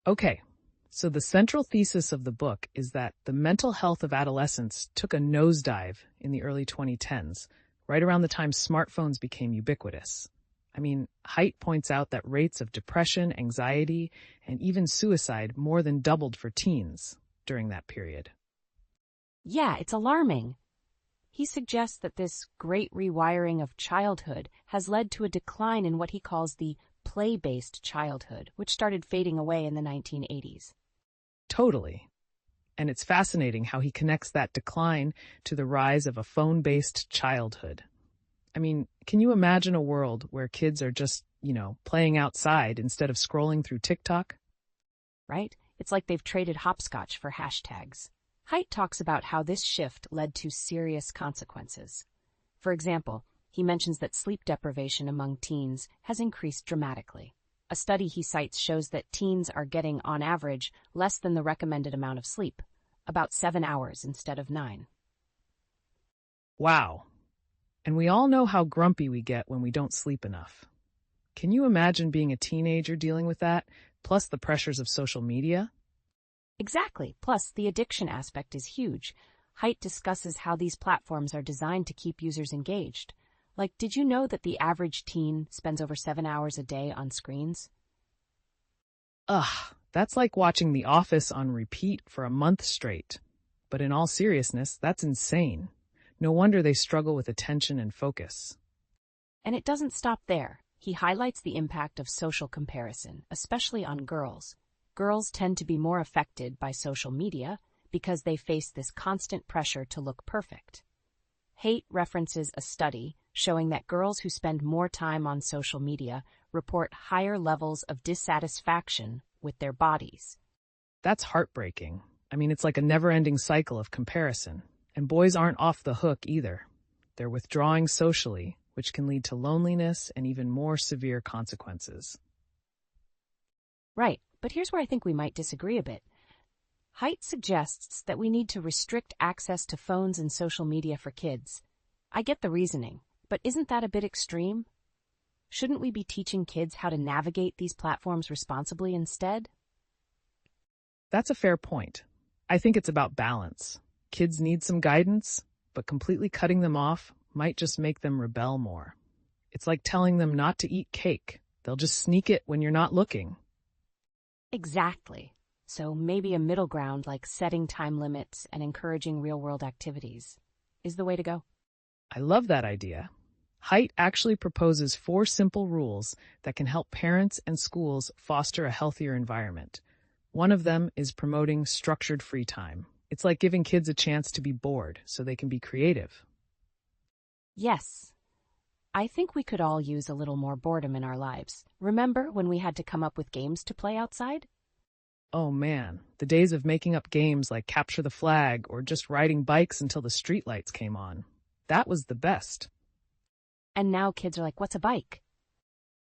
Okay, so the central thesis of the book is that the mental health of adolescents took a nosedive in the early 2010s, right around the time smartphones became ubiquitous. I mean, Haidt points out that rates of depression, anxiety, and even suicide more than doubled for teens during that period. Yeah, it's alarming. He suggests that this great rewiring of childhood has led to a decline in what he calls the play-based childhood, which started fading away in the 1980s. Totally. And it's fascinating how he connects that decline to the rise of a phone-based childhood. I mean, can you imagine a world where kids are just, playing outside instead of scrolling through TikTok? Right? It's like they've traded hopscotch for hashtags. Haidt talks about how this shift led to serious consequences. For example, he mentions that sleep deprivation among teens has increased dramatically. A study he cites shows that teens are getting, on average, less than the recommended amount of sleep, about 7 hours instead of 9. Wow. And we all know how grumpy we get when we don't sleep enough. Can you imagine being a teenager dealing with that, plus the pressures of social media? Exactly. Plus, the addiction aspect is huge. Haidt discusses how these platforms are designed to keep users engaged. Like, did you know that the average teen spends over 7 hours a day on screens? Ugh, that's like watching The Office on repeat for a month straight. But in all seriousness, that's insane. No wonder they struggle with attention and focus. And it doesn't stop there. He highlights the impact of social comparison, especially on girls. Girls tend to be more affected by social media because they face this constant pressure to look perfect. Haidt references a study showing that girls who spend more time on social media report higher levels of dissatisfaction with their bodies. That's heartbreaking. I mean, it's like a never-ending cycle of comparison. And boys aren't off the hook either. They're withdrawing socially, which can lead to loneliness and even more severe consequences. Right, but here's where I think we might disagree a bit. Haidt suggests that we need to restrict access to phones and social media for kids. I get the reasoning, but isn't that a bit extreme? Shouldn't we be teaching kids how to navigate these platforms responsibly instead? That's a fair point. I think it's about balance. Kids need some guidance, but completely cutting them off might just make them rebel more. It's like telling them not to eat cake. They'll just sneak it when you're not looking. Exactly. So maybe a middle ground like setting time limits and encouraging real-world activities is the way to go. I love that idea. Haidt actually proposes 4 simple rules that can help parents and schools foster a healthier environment. One of them is promoting structured free time. It's like giving kids a chance to be bored so they can be creative. Yes. I think we could all use a little more boredom in our lives. Remember when we had to come up with games to play outside? Oh man, the days of making up games like Capture the Flag or just riding bikes until the streetlights came on. That was the best. And now kids are like, what's a bike?